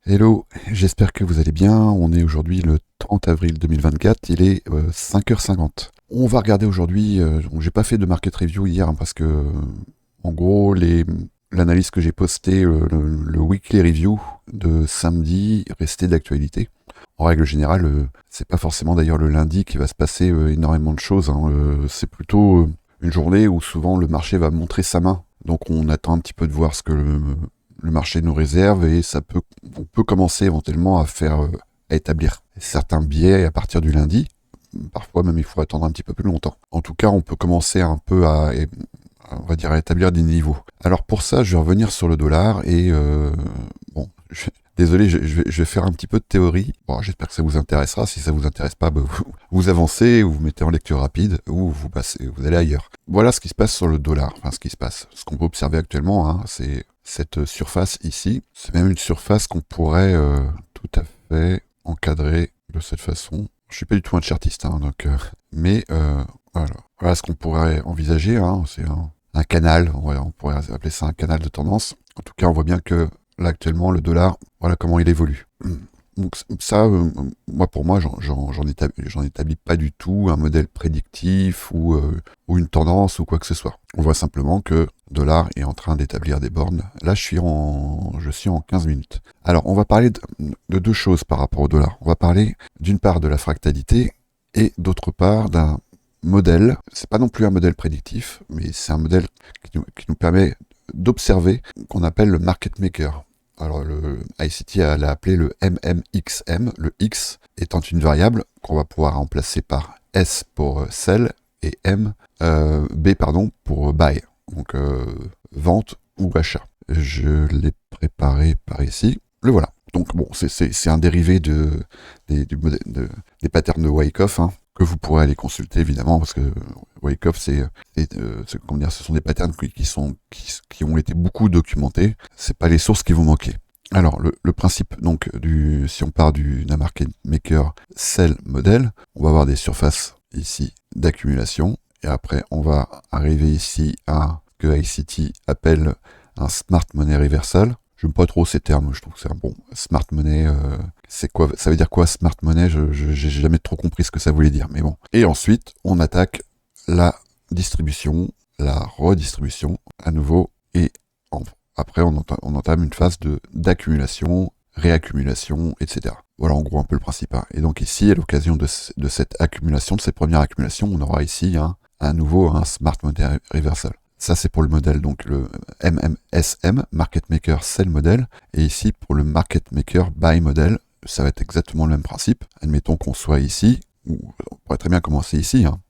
Hello, j'espère que vous allez bien. On est aujourd'hui le 30 avril 2024, il est 5h50. On va regarder aujourd'hui, donc j'ai pas fait de market review hier hein, parce que en gros l'analyse que j'ai postée, le weekly review de samedi restait d'actualité. En règle générale, c'est pas forcément d'ailleurs le lundi qui va se passer énormément de choses, hein. C'est plutôt une journée où souvent le marché va montrer sa main. Donc on attend un petit peu de voir ce que le marché nous réserve et on peut commencer éventuellement à établir certains biais à partir du lundi. Parfois même il faut attendre un petit peu plus longtemps. En tout cas, on peut commencer un peu on va dire, à établir des niveaux. Alors pour ça, je vais revenir sur le dollar et bon, désolé, je vais faire un petit peu de théorie. Bon, j'espère que ça vous intéressera. Si ça vous intéresse pas, bah, vous avancez, ou vous mettez en lecture rapide, ou vous passez, vous allez ailleurs. Voilà ce qui se passe sur le dollar. Enfin, ce qui se passe. Ce qu'on peut observer actuellement, hein, c'est cette surface ici. C'est même une surface qu'on pourrait tout à fait encadrer de cette façon. Je suis pas du tout un chartiste, hein, donc, mais voilà. Voilà ce qu'on pourrait envisager. Hein, c'est un canal. On pourrait appeler ça un canal de tendance. En tout cas, on voit bien que là actuellement le dollar, voilà comment il évolue. Donc ça, moi pour moi, j'en établis pas du tout un modèle prédictif ou une tendance ou quoi que ce soit. On voit simplement que le dollar est en train d'établir des bornes. Là, je suis en 15 minutes. Alors, on va parler de deux choses par rapport au dollar. On va parler d'une part de la fractalité et d'autre part d'un modèle. C'est pas non plus un modèle prédictif, mais c'est un modèle qui nous permet d'observer qu'on appelle le market maker. Alors le ICT l'a appelé le MMXM, le X étant une variable qu'on va pouvoir remplacer par S pour sell et B pardon pour buy, donc vente ou achat. Je l'ai préparé par ici, le voilà. Donc bon, c'est un dérivé des patterns de Wyckoff, hein, que vous pourrez aller consulter évidemment parce que Wyckoff comment dire, ce sont des patterns qui ont été beaucoup documentés. C'est pas les sources qui vont manquer. Alors le principe donc si on part d'un market maker sell model, on va avoir des surfaces ici d'accumulation et après on va arriver ici à ce que ICT appelle un smart money reversal. J'aime pas trop ces termes, je trouve que c'est un bon smart money. C'est quoi? Ça veut dire quoi smart money? J'ai jamais trop compris ce que ça voulait dire, mais bon. Et ensuite, on attaque la distribution, la redistribution à nouveau, et après on entame une phase d'accumulation, réaccumulation, etc. Voilà en gros un peu le principe. Hein. Et donc ici, à l'occasion de cette accumulation, de cette première accumulation, on aura ici à nouveau un smart money reversal. Ça, c'est pour le modèle, donc le MMSM, Market Maker Sell Model. Et ici, pour le Market Maker Buy Model, ça va être exactement le même principe. Admettons qu'on soit ici, ou on pourrait très bien commencer ici. Hein.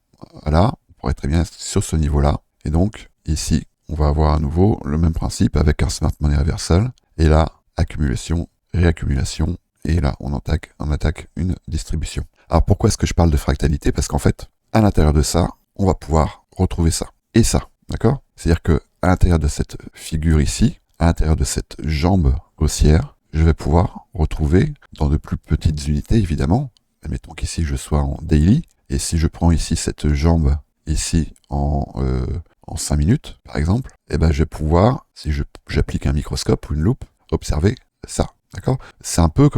Voilà, on pourrait très bien être sur ce niveau-là. Et donc, ici, on va avoir à nouveau le même principe avec un Smart Money Reversal. Et là, accumulation, réaccumulation. Et là, on attaque une distribution. Alors, pourquoi est-ce que je parle de fractalité? Parce qu'en fait, à l'intérieur de ça, on va pouvoir retrouver ça. Et ça. D'accord? C'est-à-dire que à l'intérieur de cette figure ici, à l'intérieur de cette jambe haussière, je vais pouvoir retrouver dans de plus petites unités évidemment. Admettons qu'ici je sois en daily, et si je prends ici cette jambe ici en 5 minutes par exemple, eh ben je vais pouvoir, si j'applique un microscope ou une loupe, observer ça. D'accord? C'est un peu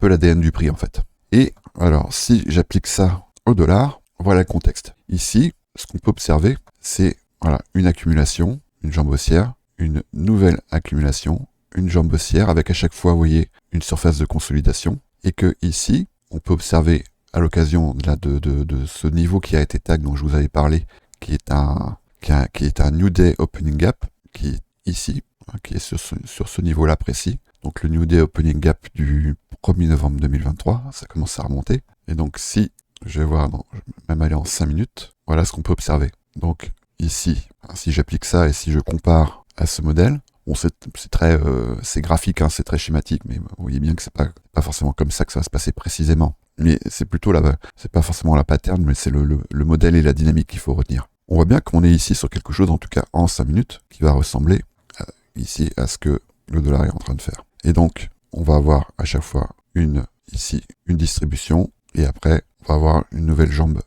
l'ADN du prix en fait. Et alors si j'applique ça au dollar, voilà le contexte. Ici, ce qu'on peut observer, c'est voilà, une accumulation, une jambe haussière, une nouvelle accumulation, une jambe haussière avec à chaque fois, vous voyez, une surface de consolidation. Et que ici, on peut observer à l'occasion de ce niveau qui a été tag dont je vous avais parlé, qui est un New Day Opening Gap, qui est ici, hein, qui est sur ce niveau-là précis. Donc le New Day Opening Gap du 1er novembre 2023, ça commence à remonter. Et donc si je vais voir, même aller en 5 minutes, voilà ce qu'on peut observer. Donc ici, si j'applique ça et si je compare à ce modèle, bon c'est graphique, hein, c'est très schématique, mais vous voyez bien que c'est pas forcément comme ça que ça va se passer précisément. Mais c'est plutôt c'est pas forcément la pattern, mais c'est le modèle et la dynamique qu'il faut retenir. On voit bien qu'on est ici sur quelque chose, en tout cas en 5 minutes, qui va ressembler ici à ce que le dollar est en train de faire. Et donc, on va avoir à chaque fois ici une distribution, et après, on va avoir une nouvelle jambe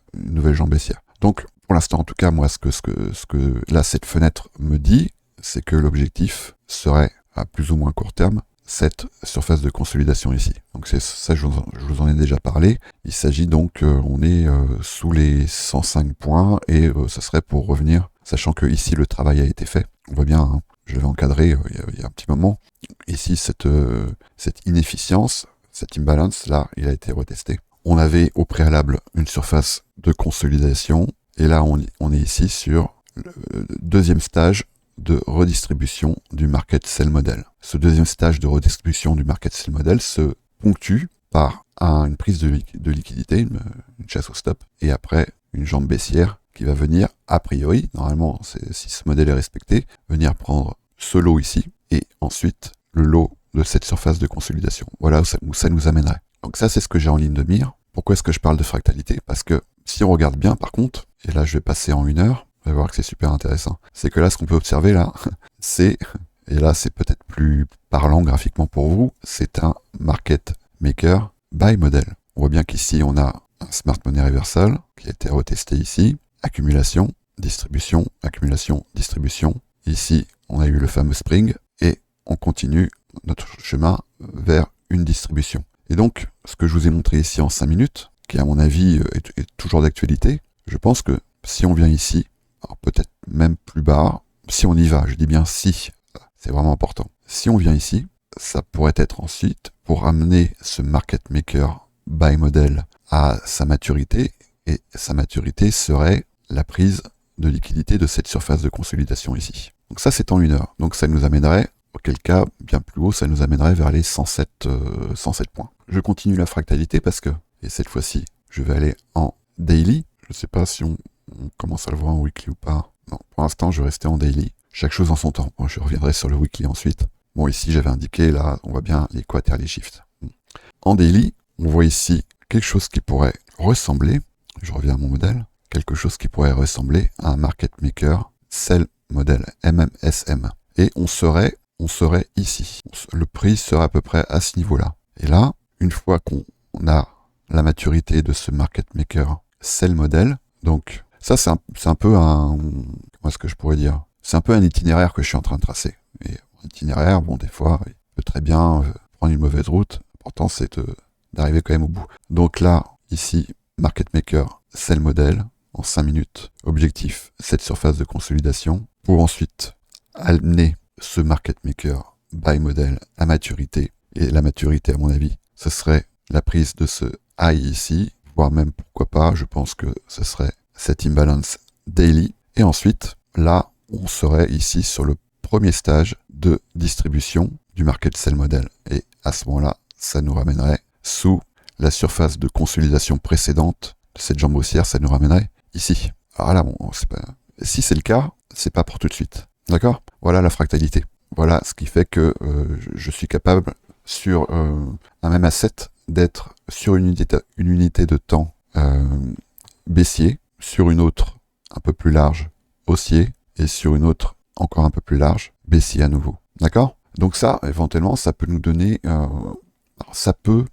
baissière. Donc, pour l'instant, en tout cas, moi, ce que là, cette fenêtre me dit, c'est que l'objectif serait, à plus ou moins court terme, cette surface de consolidation ici. Donc c'est ça, je vous en ai déjà parlé. Il s'agit donc, on est sous les 105 points et ça serait pour revenir, sachant que ici le travail a été fait. On voit bien, hein, je l'avais encadré il y a un petit moment. Ici, cette inefficience, cet imbalance, là, il a été retesté. On avait au préalable une surface de consolidation et là, on est ici sur le deuxième stage de redistribution du market sell model. Ce deuxième stage de redistribution du market sell model se ponctue par une prise de liquidité, une chasse au stop, et après une jambe baissière qui va venir, a priori, normalement, si ce modèle est respecté, venir prendre ce lot ici, et ensuite le lot de cette surface de consolidation. Voilà où ça nous amènerait. Donc ça, c'est ce que j'ai en ligne de mire. Pourquoi est-ce que je parle de fractalité? Parce que si on regarde bien, par contre, et là je vais passer en 1 heure, vous allez voir que c'est super intéressant, c'est que là, ce qu'on peut observer là, c'est, et là c'est peut-être plus parlant graphiquement pour vous, c'est un market maker buy model. On voit bien qu'ici, on a un smart money reversal qui a été retesté ici, accumulation, distribution, accumulation, distribution. Ici, on a eu le fameux spring et on continue notre chemin vers une distribution. Et donc, ce que je vous ai montré ici en 5 minutes, qui à mon avis est toujours d'actualité, je pense que si on vient ici, alors peut-être même plus bas, si on y va, je dis bien si, c'est vraiment important. Si on vient ici, ça pourrait être ensuite pour amener ce market maker buy model à sa maturité, et sa maturité serait la prise de liquidité de cette surface de consolidation ici. Donc ça, c'est en 1 heure. Donc ça nous amènerait, auquel cas, bien plus haut, ça nous amènerait vers les 107 points. Je continue la fractalité parce que, et cette fois-ci, je vais aller en daily. Je ne sais pas si on commence à le voir en weekly ou pas. Non, pour l'instant, je vais rester en daily. Chaque chose en son temps. Bon, je reviendrai sur le weekly ensuite. Bon, ici, j'avais indiqué, là, on voit bien les quarterly shifts. En daily, on voit ici quelque chose qui pourrait ressembler, je reviens à mon modèle, quelque chose qui pourrait ressembler à un market maker sell model, MMSM. Et on serait ici. Le prix serait à peu près à ce niveau-là. Et là, une fois qu'on a la maturité de ce market maker sell model, donc ça c'est un peu un, comment est-ce que je pourrais dire, c'est un peu un itinéraire que je suis en train de tracer. Et un itinéraire, bon, des fois, il peut très bien prendre une mauvaise route. L'important c'est d'arriver quand même au bout. Donc là, ici, market maker sell model en 5 minutes. Objectif, cette surface de consolidation pour ensuite amener ce market maker buy model à maturité. Et la maturité, à mon avis, ce serait la prise de ce high ici, voire même pourquoi pas, je pense que ce serait cet imbalance daily. Et ensuite, là, on serait ici sur le premier stage de distribution du market sell model. Et à ce moment-là, ça nous ramènerait sous la surface de consolidation précédente de cette jambe haussière, ça nous ramènerait ici. Alors là, bon, c'est pas... si c'est le cas, c'est pas pour tout de suite. D'accord? Voilà la fractalité. Voilà ce qui fait que je suis capable sur un même asset d'être sur une unité de temps baissier, sur une autre un peu plus large haussier et sur une autre encore un peu plus large baissier à nouveau. D'accord? Donc ça, éventuellement, ça peut nous donner... ça peut,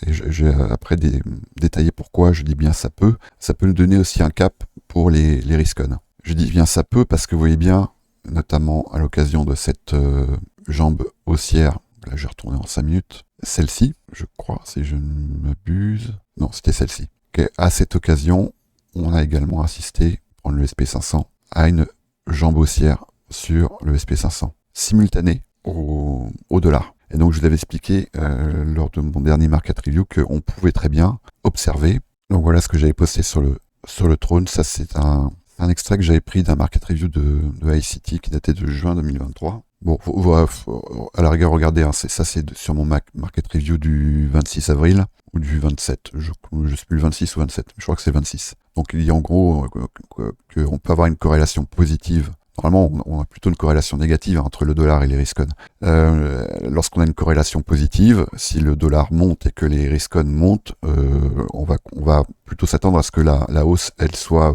et j'ai après détaillé pourquoi je dis bien ça peut nous donner aussi un cap pour les risk-on. Je dis bien ça peut parce que vous voyez bien, notamment à l'occasion de cette jambe haussière, là je vais retourner en 5 minutes, celle-ci, je crois, si je ne m'abuse, non, c'était celle-ci. Okay. À cette occasion, on a également assisté, prendre le SP500, à une jambe haussière sur le SP500, simultanée au dollar. Et donc je vous avais expliqué lors de mon dernier market review qu'on pouvait très bien observer. Donc voilà ce que j'avais posté sur le trône. Ça c'est un extrait que j'avais pris d'un market review de ICT qui datait de juin 2023. Bon, à la rigueur, regardez, hein, ça c'est sur mon market review du 26 avril ou du 27. Je sais plus le 26 ou 27, je crois que c'est le 26. Donc il y a en gros qu'on peut avoir une corrélation positive. Normalement, on a plutôt une corrélation négative entre le dollar et les risk-on. Lorsqu'on a une corrélation positive, si le dollar monte et que les risk-on montent, on va plutôt s'attendre à ce que la hausse, elle soit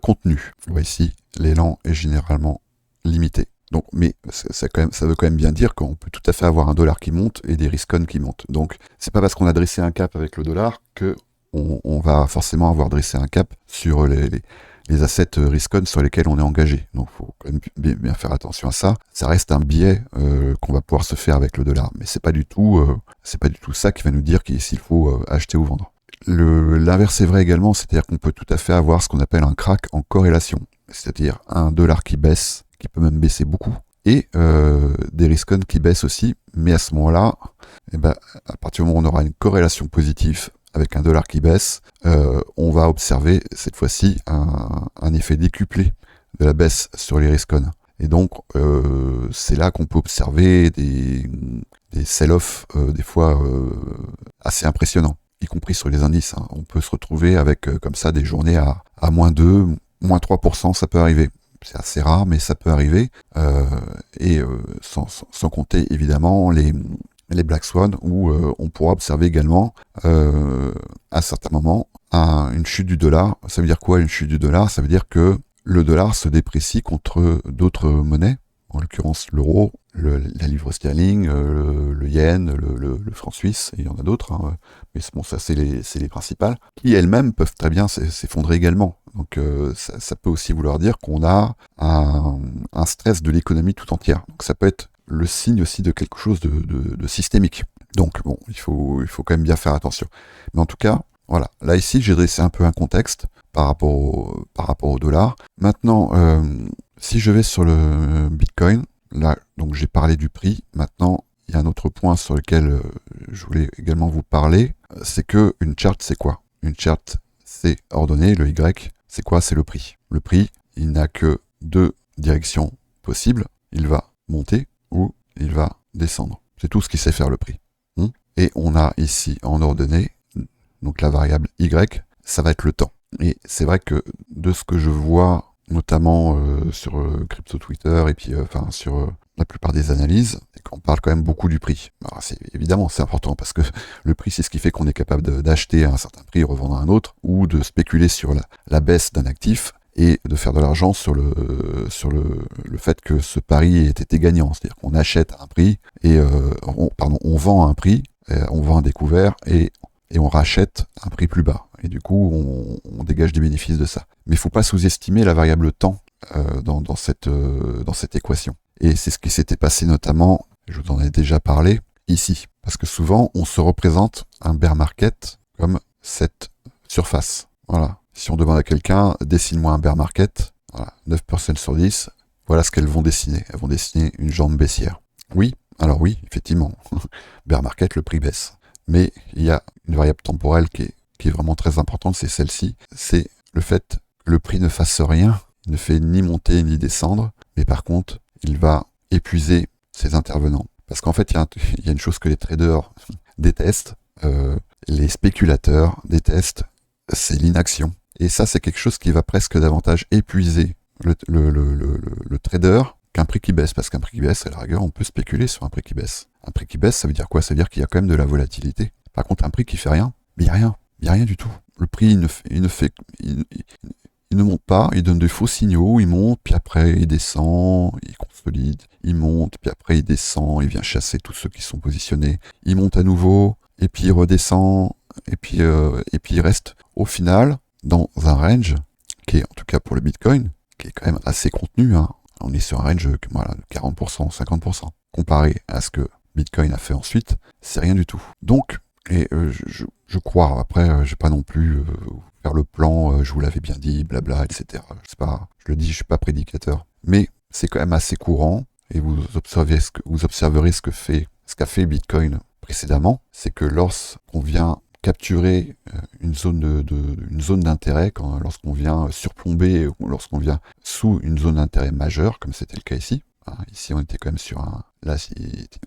contenue. Vous voyez ici, l'élan est généralement limité. Donc, mais ça veut quand même bien dire qu'on peut tout à fait avoir un dollar qui monte et des risk-on qui montent. Donc, c'est pas parce qu'on a dressé un cap avec le dollar que on va forcément avoir dressé un cap sur les assets risk-on sur lesquels on est engagé. Donc il faut quand même bien faire attention à ça. Ça reste un biais qu'on va pouvoir se faire avec le dollar, mais c'est pas du tout ça qui va nous dire s'il faut acheter ou vendre. L'inverse est vrai également, c'est-à-dire qu'on peut tout à fait avoir ce qu'on appelle un crack en corrélation, c'est-à-dire un dollar qui baisse, qui peut même baisser beaucoup, et des risk-on qui baissent aussi, mais à ce moment-là, à partir du moment où on aura une corrélation positive avec un dollar qui baisse, on va observer cette fois-ci un effet décuplé de la baisse sur les risk-on. Et donc, c'est là qu'on peut observer des sell-off des fois assez impressionnants, y compris sur les indices. Hein. On peut se retrouver avec comme ça des journées à moins 2, moins 3%, ça peut arriver. C'est assez rare, mais ça peut arriver. Sans compter évidemment les Black Swan, où on pourra observer également à certains moments une chute du dollar. Ça veut dire quoi, une chute du dollar? Ça veut dire que le dollar se déprécie contre d'autres monnaies, en l'occurrence l'euro, la livre sterling, le yen, le franc suisse, et il y en a d'autres, hein, mais bon, ça c'est les principales, qui elles-mêmes peuvent très bien s'effondrer également. Donc ça peut aussi vouloir dire qu'on a un stress de l'économie tout entière. Donc ça peut être le signe aussi de quelque chose de systémique. Donc bon, il faut quand même bien faire attention. Mais en tout cas, voilà. Là ici, j'ai dressé un peu un contexte par rapport au dollar. Maintenant, si je vais sur le Bitcoin, là, donc j'ai parlé du prix. Maintenant, il y a un autre point sur lequel je voulais également vous parler, c'est que une chart, c'est quoi? Une chart, c'est ordonné. Le Y, c'est quoi? C'est le prix. Le prix, il n'a que deux directions possibles. Il va monter ou il va descendre. C'est tout ce qu'il sait faire, le prix. Et on a ici en ordonnée, donc la variable Y, ça va être le temps. Et c'est vrai que de ce que je vois, notamment sur Crypto Twitter et puis sur la plupart des analyses, c'est qu'on parle quand même beaucoup du prix. Alors évidemment, c'est important parce que le prix, c'est ce qui fait qu'on est capable d'acheter à un certain prix et revendre à un autre, ou de spéculer sur la baisse d'un actif et de faire de l'argent sur le fait que ce pari ait été gagnant. C'est-à-dire qu'on achète à un prix et on vend à un prix, on vend un découvert et on rachète un prix plus bas. Et du coup, on dégage des bénéfices de ça. Mais il ne faut pas sous-estimer la variable temps dans cette équation. Et c'est ce qui s'était passé notamment, je vous en ai déjà parlé, ici. Parce que souvent, on se représente un bear market comme cette surface. Voilà. Si on demande à quelqu'un, dessine-moi un bear market, voilà, 9% sur 10, voilà ce qu'elles vont dessiner. Elles vont dessiner une jambe baissière. Oui, alors oui, effectivement, bear market, le prix baisse. Mais il y a une variable temporelle qui est vraiment très importante, c'est celle-ci. C'est le fait que le prix ne fasse rien, il ne fait ni monter ni descendre, mais par contre, il va épuiser ses intervenants. Parce qu'en fait, il y a une chose que les traders détestent, les spéculateurs détestent, c'est l'inaction. Et ça, c'est quelque chose qui va presque davantage épuiser le trader qu'un prix qui baisse. Parce qu'un prix qui baisse, à la rigueur, on peut spéculer sur un prix qui baisse. Un prix qui baisse, ça veut dire quoi? Ça veut dire qu'il y a quand même de la volatilité. Par contre, un prix qui fait rien, il n'y a rien. Il n'y a rien du tout. Le prix, il ne monte pas, il donne de faux signaux, il monte, puis après il descend, il consolide, il monte, puis après il descend, il vient chasser tous ceux qui sont positionnés, il monte à nouveau, et puis il redescend, et puis il reste au final dans un range qui est, en tout cas pour le Bitcoin, qui est quand même assez contenu, hein. On est sur un range de 40%, 50%. Comparé à ce que Bitcoin a fait ensuite, c'est rien du tout. Donc, je crois, après, je vais pas non plus faire le plan, je vous l'avais bien dit, blabla, etc. Je le dis, je suis pas prédicateur. Mais c'est quand même assez courant, et vous observerez ce qu'a fait Bitcoin précédemment, c'est que lorsqu'on vient capturer une zone d'intérêt, lorsqu'on vient surplomber, ou lorsqu'on vient sous une zone d'intérêt majeure, comme c'était le cas ici. Ici, on était quand même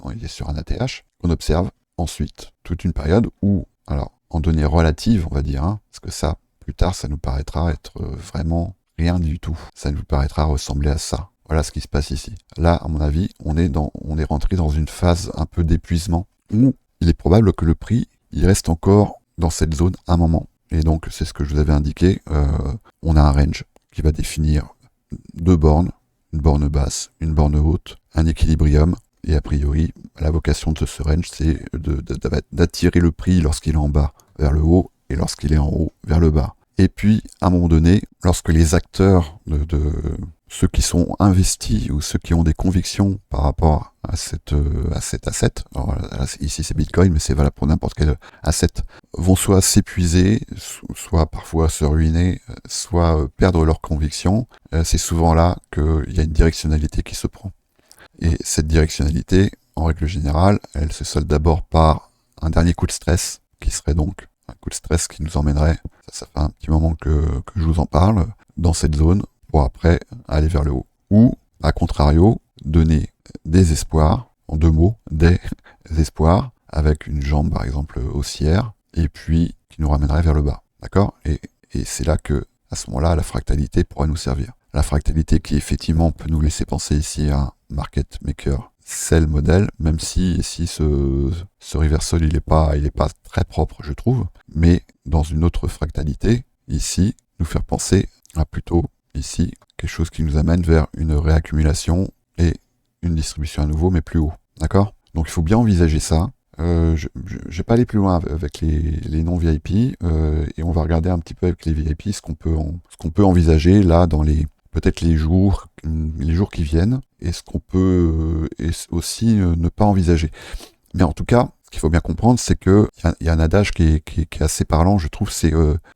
on était sur un ATH. On observe ensuite toute une période où, alors, en données relatives, on va dire, hein, parce que ça, plus tard, ça nous paraîtra être vraiment rien du tout. Ça nous paraîtra ressembler à ça. Voilà ce qui se passe ici. Là, à mon avis, on est rentré dans une phase un peu d'épuisement où il est probable que le prix, il reste encore dans cette zone un moment. Et donc, c'est ce que je vous avais indiqué. On a un range qui va définir deux bornes, une borne basse, une borne haute, un équilibrium. Et a priori, la vocation de ce range, c'est d'attirer le prix lorsqu'il est en bas vers le haut et lorsqu'il est en haut vers le bas. Et puis, à un moment donné, lorsque les acteurs de ceux qui sont investis ou ceux qui ont des convictions par rapport à cet asset, alors là, ici c'est Bitcoin, mais c'est valable pour n'importe quel asset, vont soit s'épuiser, soit parfois se ruiner, soit perdre leurs convictions, c'est souvent là qu'il y a une directionnalité qui se prend. Et cette directionnalité, en règle générale, elle se solde d'abord par un dernier coup de stress, qui serait donc un coup de stress qui nous emmènerait, ça fait un petit moment que je vous en parle, dans cette zone, pour après aller vers le haut. Ou, à contrario, donner des espoirs, en 2 mots, des espoirs, avec une jambe par exemple haussière, et puis qui nous ramènerait vers le bas. D'accord ? Et c'est là que, à ce moment-là, la fractalité pourrait nous servir. La fractalité qui effectivement peut nous laisser penser ici à un market maker sell modèle, même si ici ce reversal il est pas très propre je trouve, mais dans une autre fractalité, ici, nous faire penser à plutôt ici quelque chose qui nous amène vers une réaccumulation et une distribution à nouveau mais plus haut. D'accord ? Donc il faut bien envisager ça. Je vais pas aller plus loin avec les non VIP et on va regarder un petit peu avec les VIP ce qu'on peut envisager là dans peut-être les jours qui viennent et ce qu'on peut aussi ne pas envisager. Mais en tout cas, ce qu'il faut bien comprendre, c'est que il y a un adage qui est assez parlant, je trouve, c'est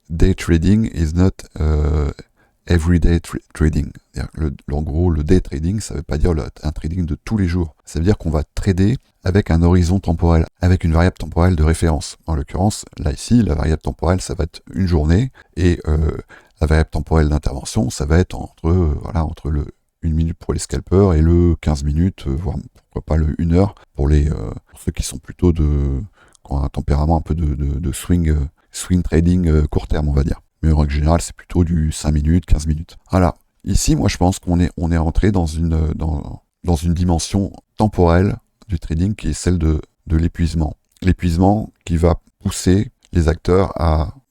day trading is not everyday trading. En gros, le day trading, ça veut pas dire un trading de tous les jours. Ça veut dire qu'on va trader avec un horizon temporel, avec une variable temporelle de référence. En l'occurrence, là ici, la variable temporelle, ça va être une journée, et la variable temporelle d'intervention, ça va être entre le 1 minute pour les scalpers et le 15 minutes, voire pourquoi pas le 1 heure pour pour ceux qui sont plutôt qui ont un tempérament un peu de swing trading court terme, on va dire. Mais en règle générale, c'est plutôt du 5 minutes, 15 minutes. Voilà. Ici, moi, je pense qu'on est entré dans une dimension temporelle du trading qui est celle de l'épuisement. L'épuisement qui va pousser les acteurs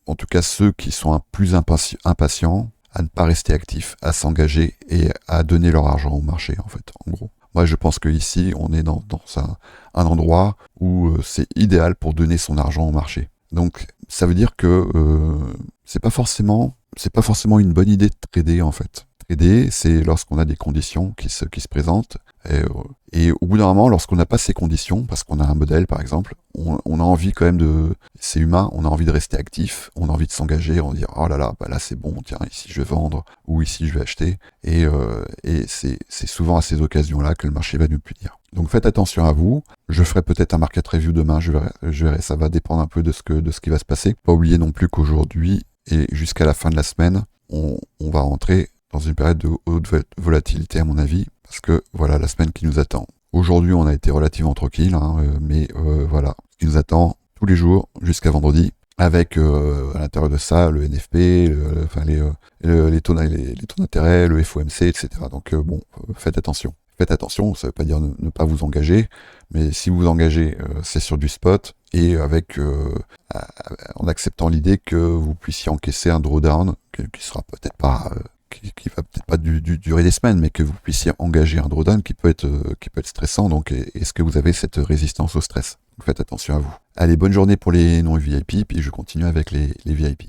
en tout cas ceux qui sont plus impatients, à ne pas rester actifs, à s'engager et à donner leur argent au marché, en fait, en gros. Moi, je pense qu'ici, on est dans un endroit où c'est idéal pour donner son argent au marché. Donc, ça veut dire que c'est pas forcément une bonne idée de trader, en fait. Trader, c'est lorsqu'on a des conditions qui se présentent. Et au bout d'un moment, lorsqu'on n'a pas ces conditions, parce qu'on a un modèle par exemple, on a envie quand même c'est humain, on a envie de rester actif, on a envie de s'engager, on dit oh là là, bah là c'est bon, tiens, ici je vais vendre, ou ici je vais acheter, et c'est souvent à ces occasions-là que le marché va nous punir. Donc faites attention à vous, je ferai peut-être un market review demain, je verrai, ça va dépendre un peu de ce qui va se passer. Pas oublier non plus qu'aujourd'hui, et jusqu'à la fin de la semaine, on va rentrer dans une période de haute volatilité à mon avis, parce que voilà la semaine qui nous attend. Aujourd'hui, on a été relativement tranquille, mais voilà, ce qui nous attend tous les jours jusqu'à vendredi, avec à l'intérieur de ça le NFP, les taux d'intérêt, le FOMC, etc. Donc faites attention. Faites attention, ça ne veut pas dire ne pas vous engager, mais si vous vous engagez, c'est sur du spot et en acceptant l'idée que vous puissiez encaisser un drawdown qui sera peut-être pas qui va peut-être pas durer des semaines, mais que vous puissiez engager un drawdown qui peut être stressant. Donc, est-ce que vous avez cette résistance au stress ? Donc, faites attention à vous. Allez, bonne journée pour les non VIP, puis je continue avec les VIP.